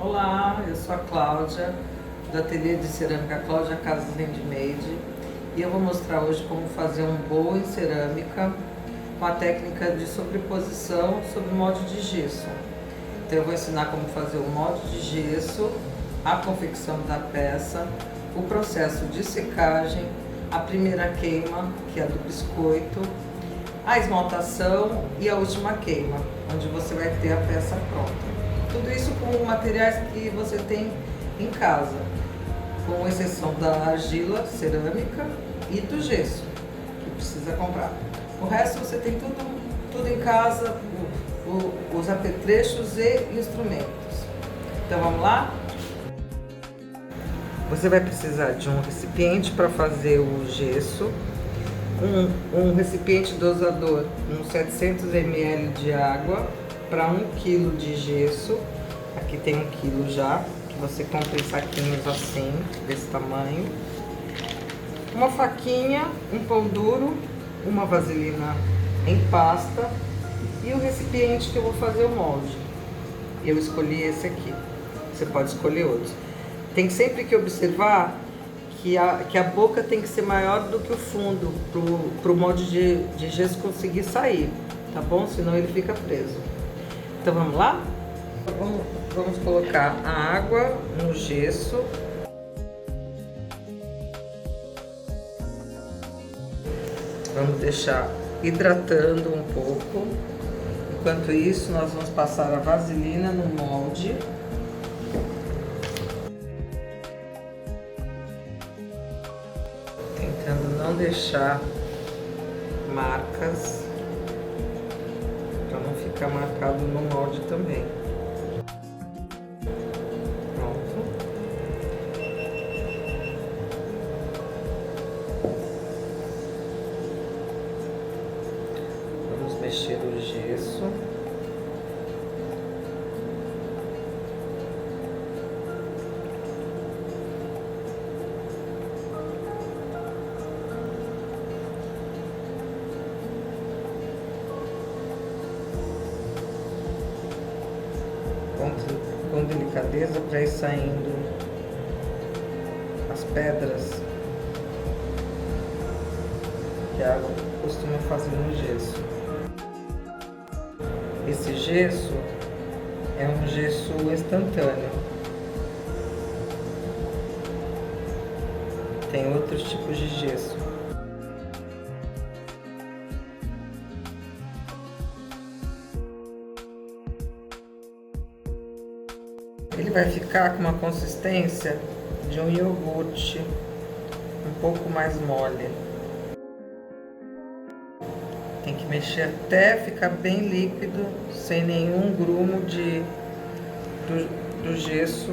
Olá, eu sou a Cláudia, do Ateliê de Cerâmica Cláudia Casas Handmade, e eu vou mostrar hoje como fazer um bowl em cerâmica com a técnica de sobreposição sobre molde de gesso. Então eu vou ensinar como fazer o molde de gesso, a confecção da peça, o processo de secagem, a primeira queima, que é a do biscoito, a esmaltação e a última queima, onde você vai ter a peça pronta. Tudo isso com materiais que você tem em casa, com exceção da argila cerâmica e do gesso, que precisa comprar. O resto você tem tudo em casa, os apetrechos e instrumentos. Então vamos lá? Você vai precisar de um recipiente para fazer o gesso, um recipiente dosador, uns 700 ml de água para 1 kg de gesso. Aqui tem 1 kg já, que você compra em saquinhos assim, desse tamanho. Uma faquinha, um pão duro, uma vaselina em pasta e o recipiente que eu vou fazer o molde. Eu escolhi esse aqui, você pode escolher outros. Tem sempre que observar que a boca tem que ser maior do que o fundo, para o molde de gesso conseguir sair, tá bom? Senão ele fica preso. Então vamos lá? Vamos colocar a água no gesso. Vamos deixar hidratando um pouco. Enquanto isso, nós vamos passar a vaselina no molde. Tentando não deixar marcas, para não ficar marcado no molde também. Pronto. Vamos mexer o gesso. Com delicadeza para ir saindo as pedras que a água costuma fazer no gesso. Esse gesso é um gesso instantâneo. Tem outros tipos de gesso. Ele vai ficar com uma consistência de um iogurte, um pouco mais mole. Tem que mexer até ficar bem líquido, sem nenhum grumo do gesso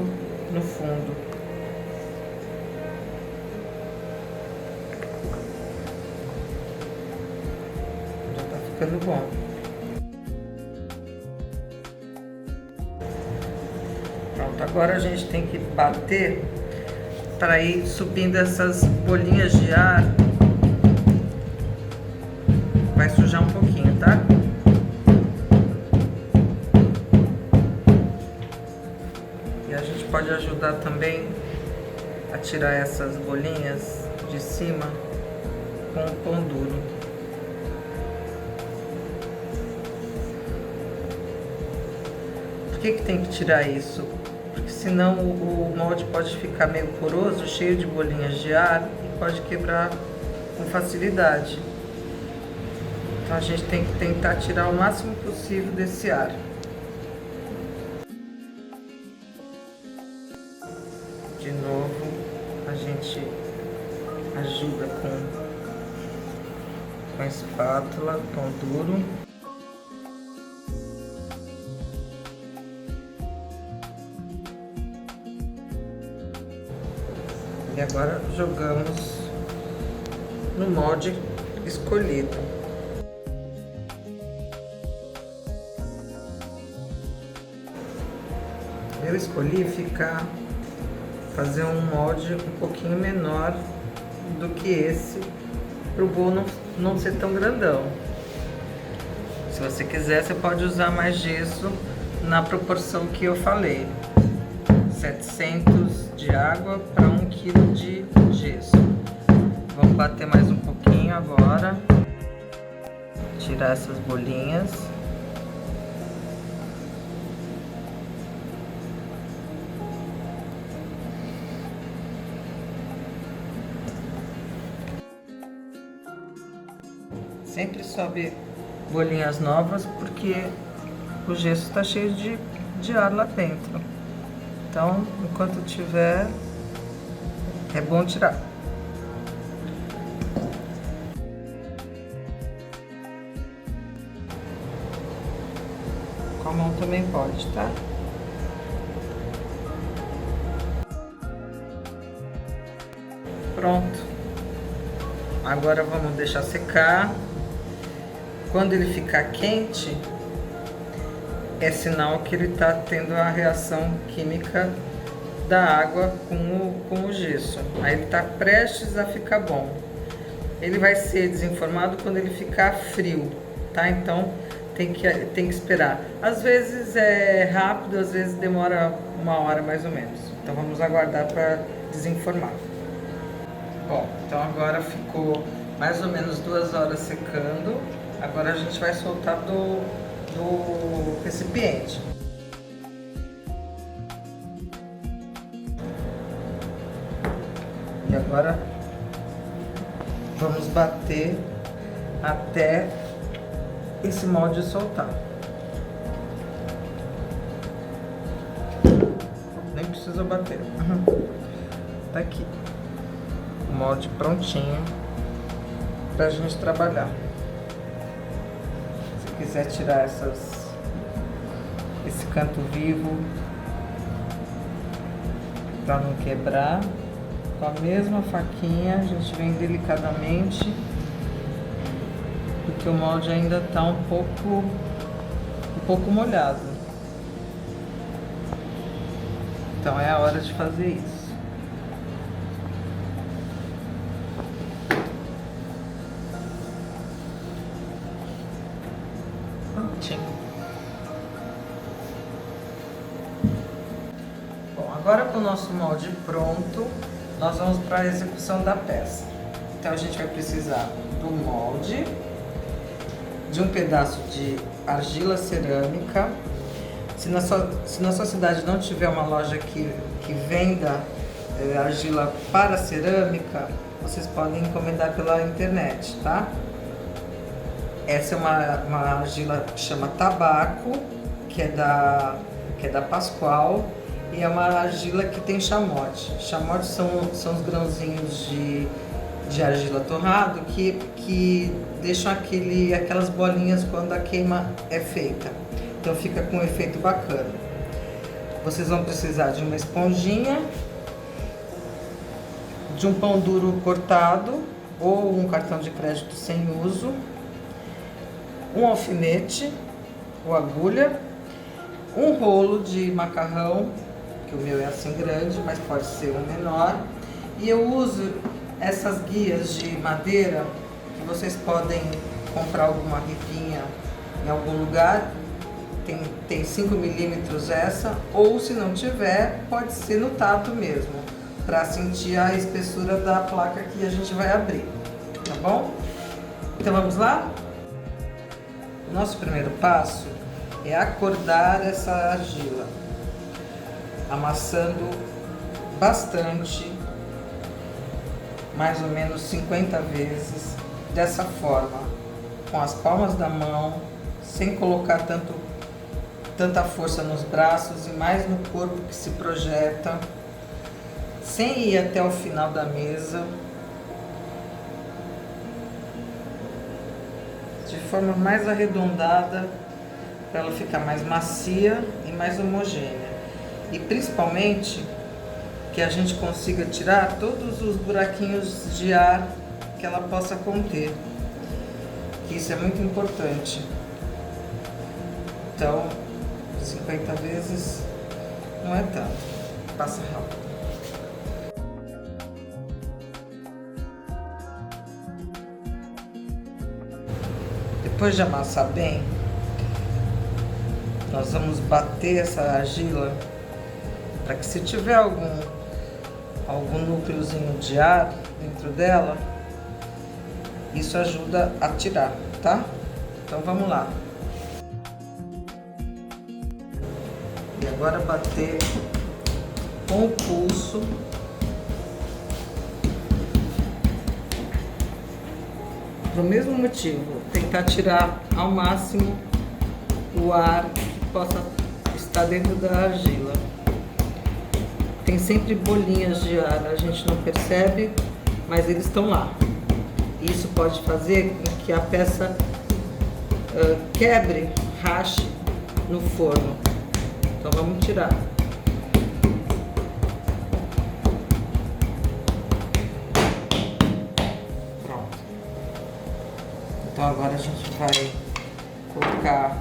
no fundo. Já tá ficando bom. Pronto, agora a gente tem que bater para ir subindo essas bolinhas de ar. Vai sujar um pouquinho, tá? E a gente pode ajudar também a tirar essas bolinhas de cima com o pão duro. Por que tem que tirar isso? Porque senão o molde pode ficar meio poroso, cheio de bolinhas de ar e pode quebrar com facilidade. Então a gente tem que tentar tirar o máximo possível desse ar. De novo, a gente ajuda com a espátula, pão duro. E agora jogamos no molde escolhido. Eu escolhi fazer um molde um pouquinho menor do que esse, para o bowl não ser tão grandão. Se você quiser, você pode usar mais gesso na proporção que eu falei. 700 de água para 1 kg de gesso. Vamos bater mais um pouquinho agora. Tirar essas bolinhas. Sempre sobe bolinhas novas porque o gesso está cheio de ar lá dentro. Então, enquanto tiver, é bom tirar. Com a mão também pode, tá? Pronto. Agora vamos deixar secar. Quando ele ficar quente, é sinal que ele está tendo a reação química da água com o gesso. Aí ele está prestes a ficar bom. Ele vai ser desenformado quando ele ficar frio, tá? Então tem que esperar. Às vezes é rápido, às vezes demora 1 hora mais ou menos. Então vamos aguardar para desenformar. Bom, então agora ficou mais ou menos 2 horas secando. Agora a gente vai soltar do recipiente. E agora vamos bater até esse molde soltar. Nem precisa bater. Tá aqui. O molde prontinho pra gente trabalhar. Se quiser tirar esse canto vivo para não quebrar, com a mesma faquinha a gente vem delicadamente, porque o molde ainda está um pouco molhado. Então é a hora de fazer isso. Bom, agora com o nosso molde pronto, nós vamos para a execução da peça. Então a gente vai precisar do molde, de um pedaço de argila cerâmica. Se na sua cidade não tiver uma loja que venda argila para cerâmica, vocês podem encomendar pela internet, tá? Essa é uma argila que chama Tabaco, que é da Pascoal, e é uma argila que tem chamote. Chamote são os grãozinhos de argila torrado que deixam aquelas bolinhas quando a queima é feita. Então fica com um efeito bacana. Vocês vão precisar de uma esponjinha, de um pão duro cortado ou um cartão de crédito sem uso, um alfinete ou agulha, um rolo de macarrão, que o meu é assim grande, mas pode ser um menor, e eu uso essas guias de madeira, que vocês podem comprar alguma ripinha em algum lugar, tem 5 milímetros essa, ou se não tiver, pode ser no tato mesmo, para sentir a espessura da placa que a gente vai abrir, tá bom? Então vamos lá? Nosso primeiro passo é acordar essa argila, amassando bastante, mais ou menos 50 vezes, dessa forma, com as palmas da mão, sem colocar tanta força nos braços e mais no corpo que se projeta, sem ir até o final da mesa, de forma mais arredondada, para ela ficar mais macia e mais homogênea. E principalmente que a gente consiga tirar todos os buraquinhos de ar que ela possa conter. Isso é muito importante. Então, 50 vezes não é tanto, passa rápido. Depois de amassar bem, nós vamos bater essa argila para que se tiver algum núcleozinho de ar dentro dela, isso ajuda a tirar, tá? Então vamos lá. E agora bater com o pulso. Pro mesmo motivo, tentar tirar ao máximo o ar que possa estar dentro da argila. Tem sempre bolinhas de ar, a gente não percebe, mas eles estão lá. Isso pode fazer com que a peça quebre, rache no forno. Então vamos tirar. Pronto. Então agora a gente vai colocar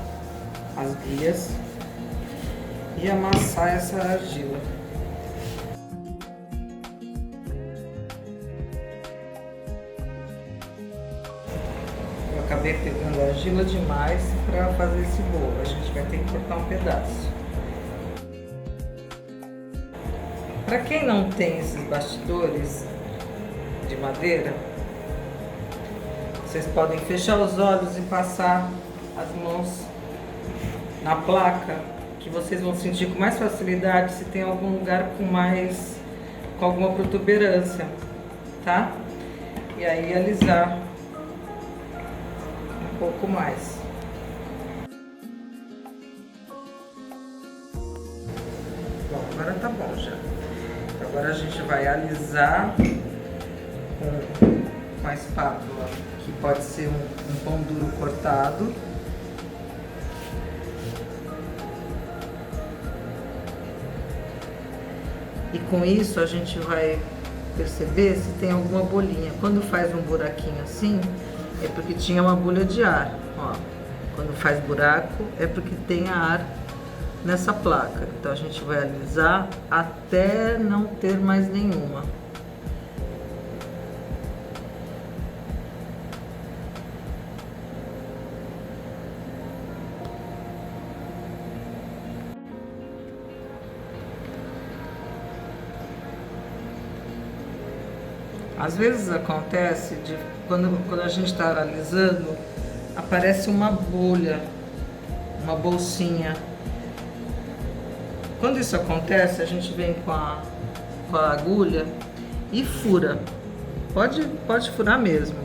as guias e amassar essa argila. Eu acabei pegando a argila demais para fazer esse bolo. A gente vai ter que cortar um pedaço. Para quem não tem esses bastidores de madeira, vocês podem fechar os olhos e passar as mãos na placa, que vocês vão sentir com mais facilidade se tem algum lugar com alguma protuberância, tá? E aí alisar um pouco mais. Bom, agora tá bom já. Agora a gente vai alisar com a espátula, que pode ser um pão duro cortado. E com isso a gente vai perceber se tem alguma bolinha. Quando faz um buraquinho assim, é porque tinha uma bolha de ar. Ó, quando faz buraco, é porque tem ar nessa placa. Então a gente vai alisar até não ter mais nenhuma. Às vezes acontece de quando a gente está alisando, aparece uma bolha, uma bolsinha. Quando isso acontece, a gente vem com a agulha e fura. Pode furar mesmo.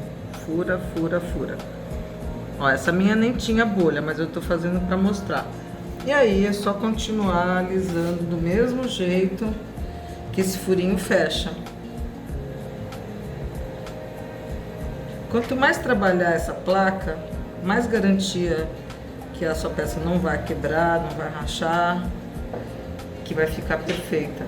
Fura, fura, fura. Ó, essa minha nem tinha bolha, mas eu tô fazendo para mostrar. E aí é só continuar alisando do mesmo jeito que esse furinho fecha. Quanto mais trabalhar essa placa, mais garantia que a sua peça não vai quebrar, não vai rachar, que vai ficar perfeita.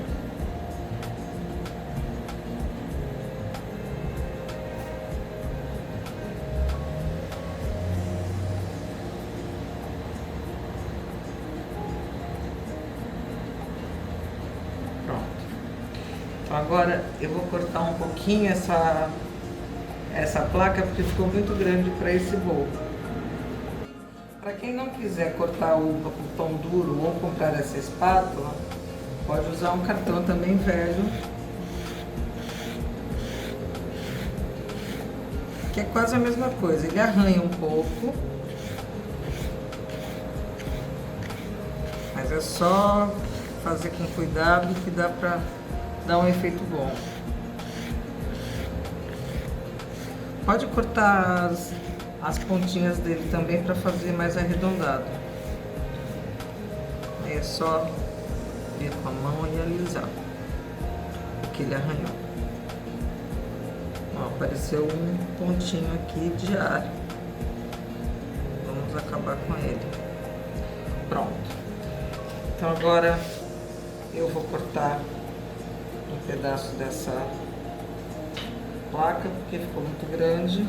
Pronto. Então agora eu vou cortar um pouquinho essa placa porque ficou muito grande para esse bolo. Para quem não quiser cortar o pão duro ou comprar essa espátula, pode usar um cartão também velho, que é quase a mesma coisa. Ele arranha um pouco, mas é só fazer com cuidado que dá para dar um efeito bom. Pode cortar as pontinhas dele também para fazer mais arredondado. Aí é só vir com a mão e alisar o que ele arranhou. Ó, apareceu um pontinho aqui de ar. Vamos acabar com ele. Pronto. Então agora eu vou cortar um pedaço dessa placa, porque ficou muito grande.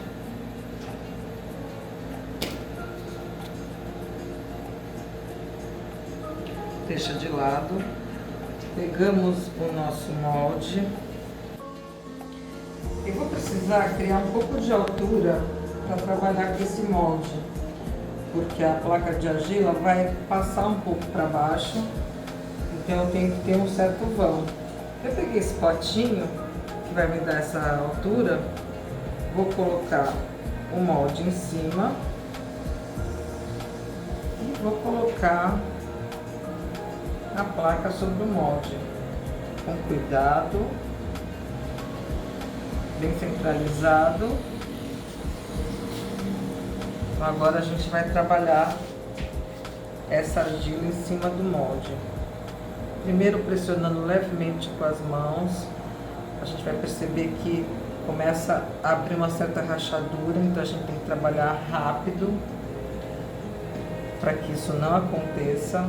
Deixa de lado. Pegamos o nosso molde. Eu vou precisar criar um pouco de altura para trabalhar com esse molde, porque a placa de argila vai passar um pouco para baixo. Então eu tenho que ter um certo vão. Eu peguei esse potinho, que vai me dar essa altura, vou colocar o molde em cima e vou colocar a placa sobre o molde, com cuidado, bem centralizado. Então agora a gente vai trabalhar essa argila em cima do molde. Primeiro pressionando levemente com as mãos, a gente vai perceber que começa a abrir uma certa rachadura, então a gente tem que trabalhar rápido para que isso não aconteça.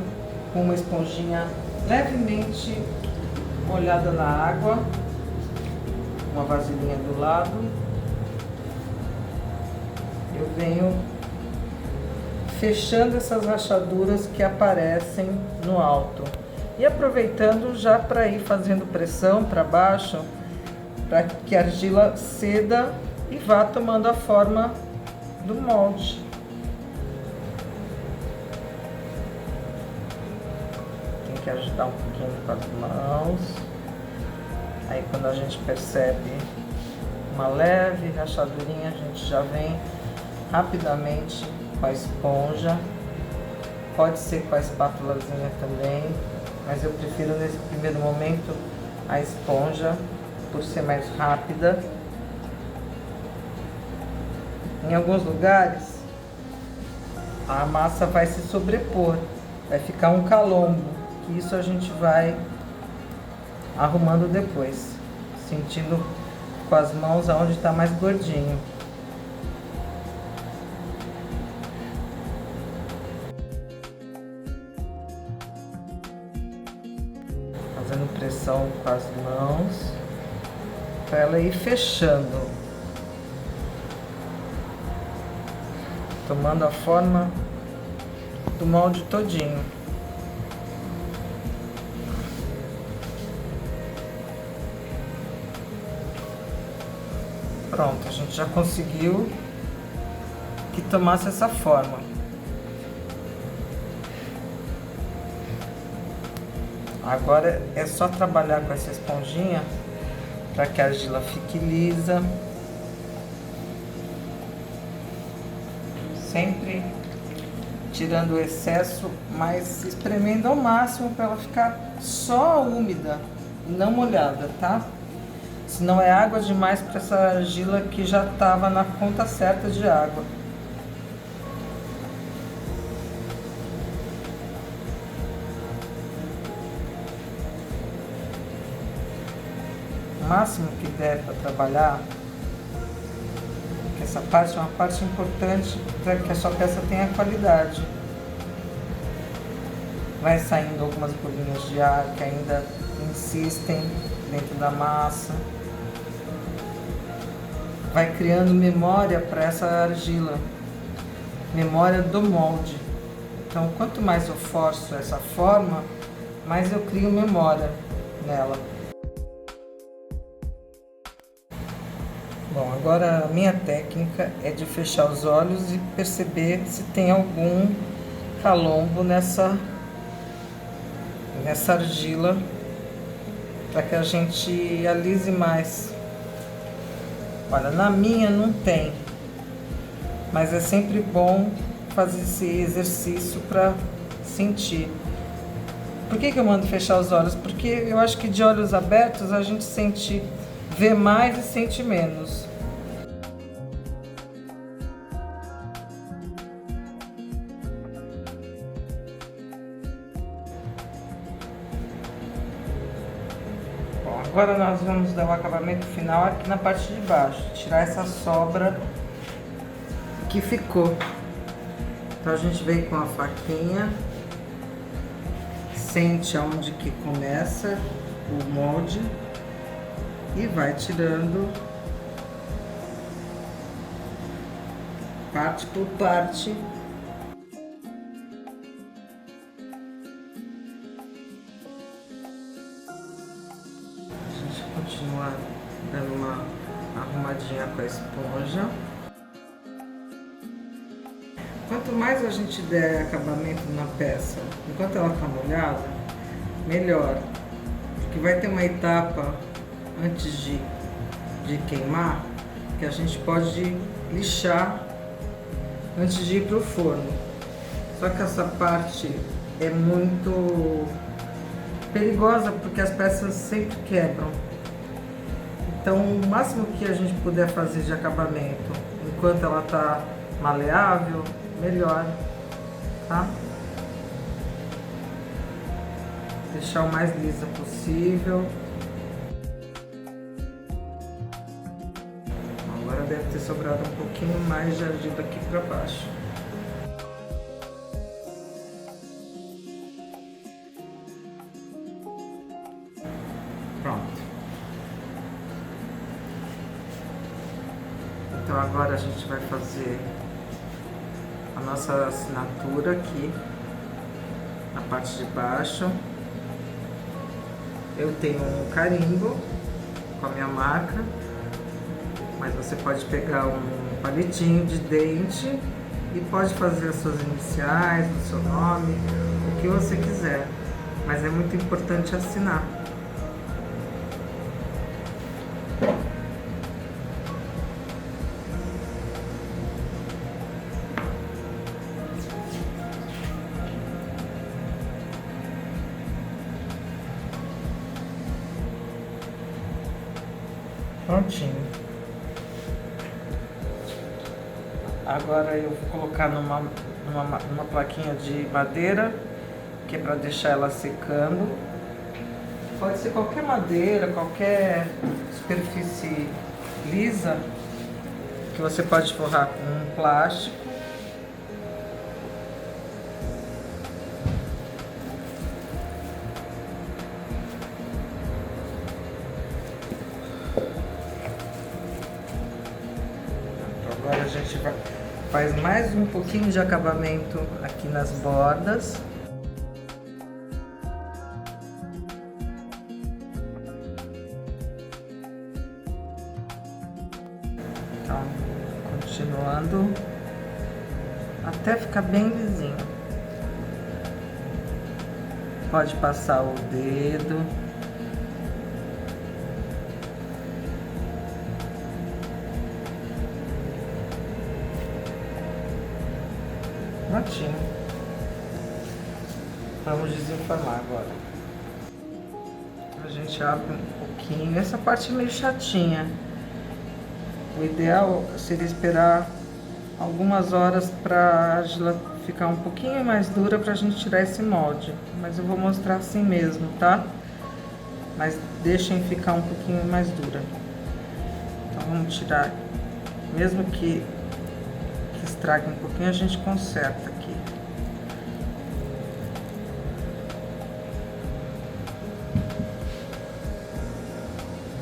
Com uma esponjinha levemente molhada na água, uma vasilhinha do lado, eu venho fechando essas rachaduras que aparecem no alto e aproveitando já para ir fazendo pressão para baixo, para que a argila ceda e vá tomando a forma do molde. Tem que ajudar um pouquinho com as mãos. Aí quando a gente percebe uma leve rachadurinha, a gente já vem rapidamente com a esponja. Pode ser com a espátulazinha também, mas eu prefiro nesse primeiro momento a esponja, por ser mais rápida. Em alguns lugares a massa vai se sobrepor, vai ficar um calombo, que isso a gente vai arrumando depois, sentindo com as mãos aonde está mais gordinho. Fazendo pressão com as mãos para ela ir fechando, tomando a forma do molde todinho. Pronto, a gente já conseguiu que tomasse essa forma. Agora é só trabalhar com essa esponjinha para que a argila fique lisa. Sempre tirando o excesso, mas espremendo ao máximo para ela ficar só úmida, não molhada, tá? Senão é água demais para essa argila que já estava na conta certa de água. O máximo que der para trabalhar, porque essa parte é uma parte importante para que a sua peça tenha qualidade. Vai saindo algumas bolinhas de ar que ainda insistem dentro da massa. Vai criando memória para essa argila, memória do molde. Então, quanto mais eu forço essa forma, mais eu crio memória nela. Bom, agora a minha técnica é de fechar os olhos e perceber se tem algum calombo nessa argila, para que a gente alise mais. Olha, na minha não tem, mas é sempre bom fazer esse exercício para sentir. Por que eu mando fechar os olhos? Porque eu acho que de olhos abertos a gente vê mais e sente menos. Bom, agora nós vamos dar o acabamento final aqui na parte de baixo, tirar essa sobra que ficou. Então a gente vem com a faquinha, sente aonde que começa o molde e vai tirando parte por parte. A gente continua dando uma arrumadinha com a esponja. Quanto mais a gente der acabamento na peça, enquanto ela está molhada, melhor. Porque vai ter uma etapa antes de queimar que a gente pode lixar antes de ir para o forno. Só que essa parte é muito perigosa porque as peças sempre quebram. Então, o máximo que a gente puder fazer de acabamento enquanto ela tá maleável, melhor, tá? Deixar o mais lisa possível. Agora deve ter sobrado um pouquinho mais de argila aqui para baixo. Pronto. Então agora a gente vai fazer a nossa assinatura aqui na parte de baixo. Eu tenho um carimbo com a minha marca, mas você pode pegar um palitinho de dente e pode fazer as suas iniciais, o seu nome, o que você quiser, mas é muito importante assinar. Prontinho. Agora eu vou colocar numa plaquinha de madeira, que é para deixar ela secando. Pode ser qualquer madeira, qualquer superfície lisa, que você pode forrar com um plástico. Agora a gente faz mais um pouquinho de acabamento aqui nas bordas. Então, continuando até ficar bem lisinho. Pode passar o dedo. Prontinho. Vamos desenformar agora. A gente abre um pouquinho. Essa parte é meio chatinha. O ideal seria esperar algumas horas para a argila ficar um pouquinho mais dura para a gente tirar esse molde. Mas eu vou mostrar assim mesmo, tá? Mas deixem ficar um pouquinho mais dura. Então vamos tirar. Mesmo que estrague um pouquinho, a gente conserta aqui.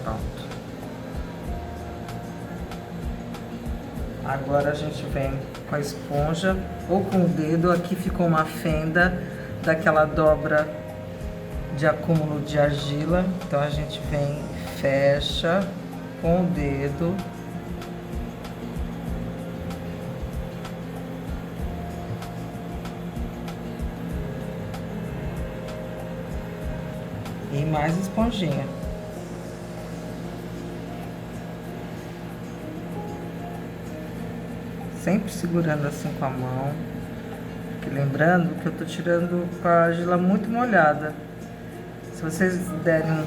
Pronto. Agora a gente vem com a esponja ou com o dedo. Aqui ficou uma fenda daquela dobra de acúmulo de argila. Então a gente vem, fecha com o dedo. E mais esponjinha. Sempre segurando assim com a mão. Porque lembrando que eu tô tirando com a argila muito molhada. Se vocês derem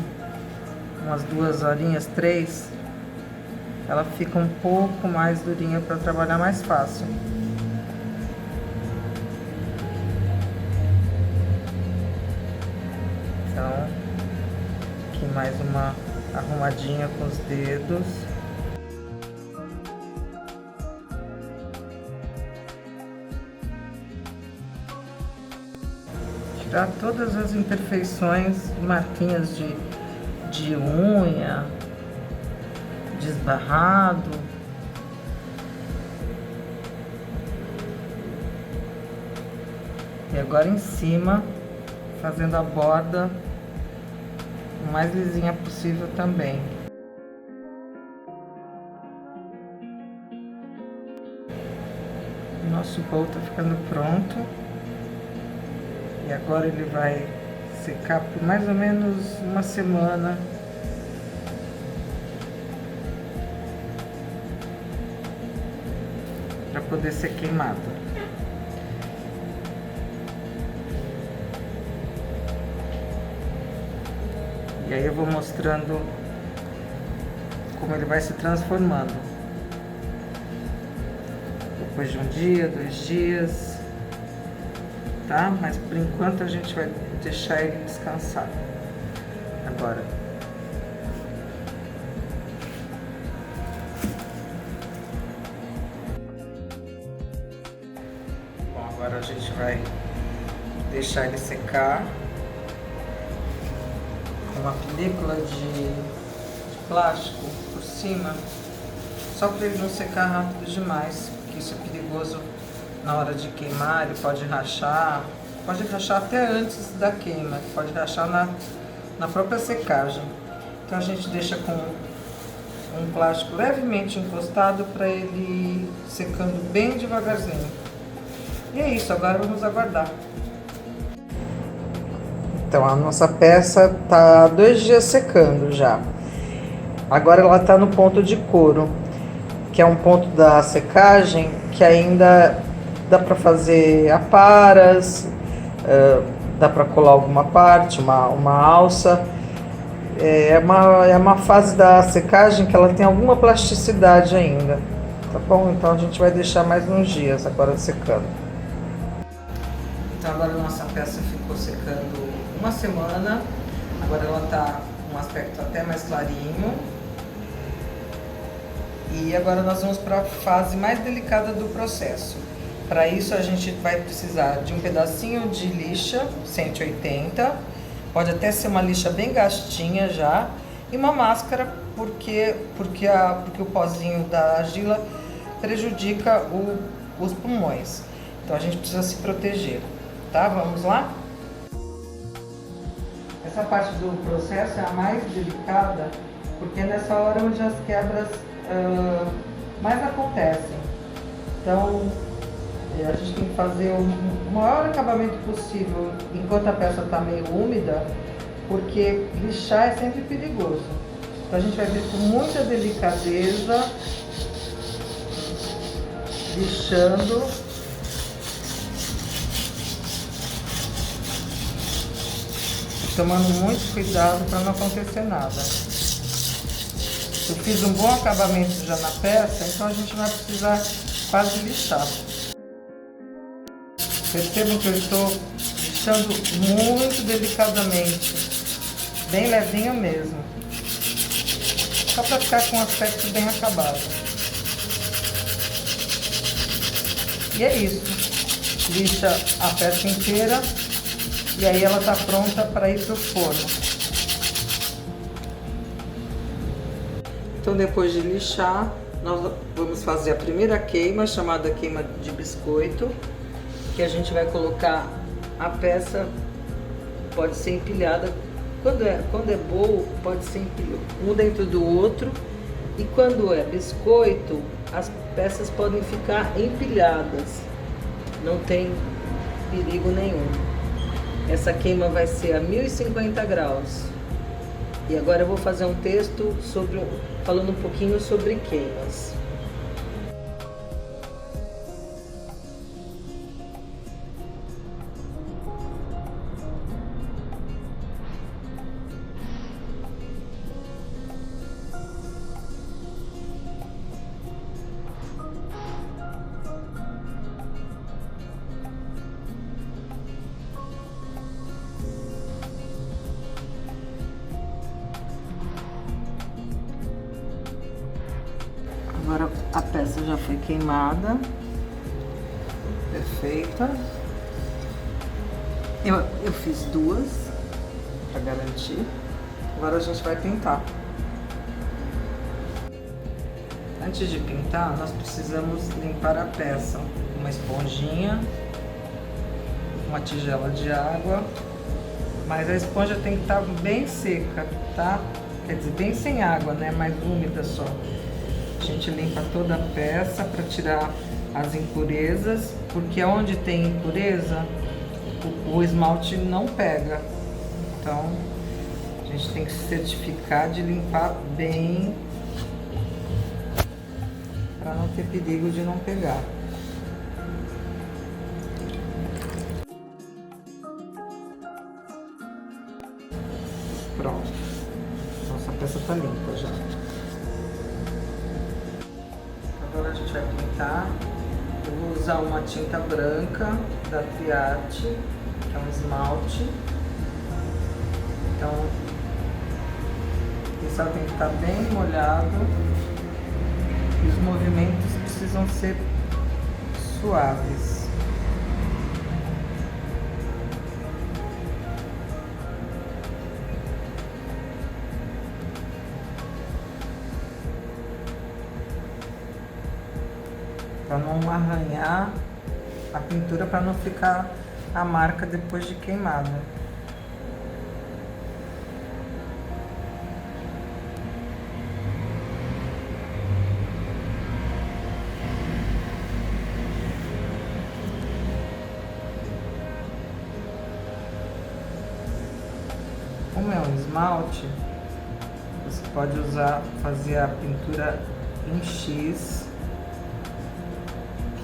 umas 2 horinhas, 3, ela fica um pouco mais durinha para trabalhar mais fácil. Então, aqui mais uma arrumadinha com os dedos. Tirar todas as imperfeições, marquinhas de unha, de esbarrado. E agora em cima, fazendo a borda o mais lisinha possível também. Nosso bowl tá ficando pronto. E agora ele vai secar por mais ou menos uma semana. Para poder ser queimado. E aí eu vou mostrando como ele vai se transformando. Depois de um dia, 2 dias, tá? Mas por enquanto a gente vai deixar ele descansar. Agora. Bom, agora a gente vai deixar ele secar com uma película de plástico por cima, só para ele não secar rápido demais, porque isso é perigoso na hora de queimar. Ele pode rachar até antes da queima, pode rachar na própria secagem. Então a gente deixa com um plástico levemente encostado para ele ir secando bem devagarzinho. E é isso, agora vamos aguardar. Então a nossa peça tá 2 dias secando já. Agora ela tá no ponto de couro, que é um ponto da secagem que ainda dá para fazer aparas, dá para colar alguma parte, uma alça. É uma fase da secagem que ela tem alguma plasticidade ainda, tá bom? Então a gente vai deixar mais uns dias agora secando. Então agora a nossa peça ficou secando uma semana, agora ela tá com um aspecto até mais clarinho. E agora nós vamos para a fase mais delicada do processo. Para isso a gente vai precisar de um pedacinho de lixa 180, pode até ser uma lixa bem gastinha já, e uma máscara porque o pozinho da argila prejudica os pulmões. Então a gente precisa se proteger, tá? Vamos lá? Essa parte do processo é a mais delicada, porque é nessa hora onde as quebras mais acontecem. Então a gente tem que fazer o maior acabamento possível enquanto a peça está meio úmida, porque lixar é sempre perigoso. Então a gente vai vir com muita delicadeza, lixando. Tomando muito cuidado para não acontecer nada. Eu fiz um bom acabamento já na peça, então a gente vai precisar quase lixar. Percebam que eu estou lixando muito delicadamente, bem levinho mesmo, só para ficar com um aspecto bem acabado. E é isso, lixa a peça inteira e aí ela está pronta para ir para o forno. Então, depois de lixar, nós vamos fazer a primeira queima, chamada queima de biscoito, que a gente vai colocar a peça, pode ser empilhada, quando é bowl, pode ser um dentro do outro, e quando é biscoito, as peças podem ficar empilhadas, não tem perigo nenhum. Essa queima vai ser a 1050 graus. E agora eu vou fazer um texto falando um pouquinho sobre queimas. Agora a peça já foi queimada, perfeita. Eu fiz 2 para garantir. Agora a gente vai pintar. Antes de pintar, nós precisamos limpar a peça com uma esponjinha, uma tigela de água, mas a esponja tem que estar bem seca, tá? Quer dizer, bem sem água, né? Mais úmida só. A gente limpa toda a peça para tirar as impurezas, porque onde tem impureza, o esmalte não pega. Então a gente tem que se certificar de limpar bem para não ter perigo de não pegar. Pronto. Nossa peça tá limpa já. Agora a gente vai pintar. Eu vou usar uma tinta branca da Triarte, que é um esmalte. Então, o pincel tem que estar bem molhado e os movimentos precisam ser suaves. Para não arranhar a pintura, para não ficar a marca depois de queimada. Como é um esmalte, você pode fazer a pintura em X,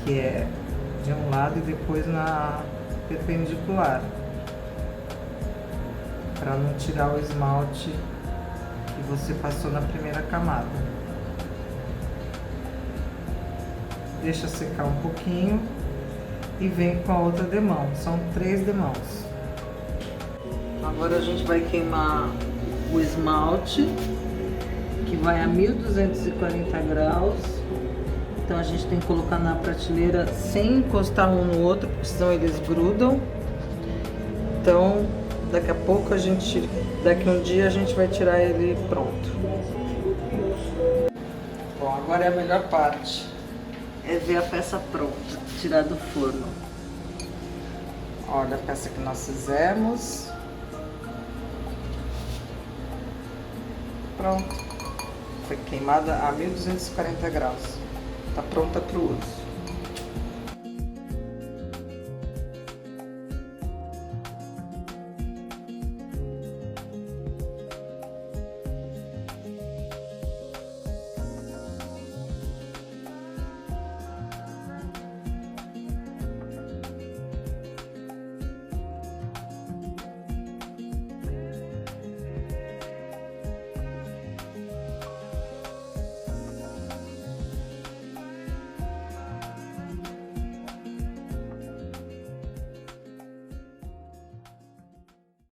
que é de um lado, e depois na perpendicular, para não tirar o esmalte que você passou na primeira camada. Deixa secar um pouquinho e vem com a outra demão. São 3 demãos. Agora a gente vai queimar o esmalte, que vai a 1240 graus. Então a gente tem que colocar na prateleira sem encostar um no outro, porque senão eles grudam. Então daqui a pouco daqui a um dia a gente vai tirar ele pronto. Bom, agora é a melhor parte, é ver a peça pronta, tirar do forno. Olha a peça que nós fizemos. Pronto, foi queimada a 1240 graus. Está pronta para o uso.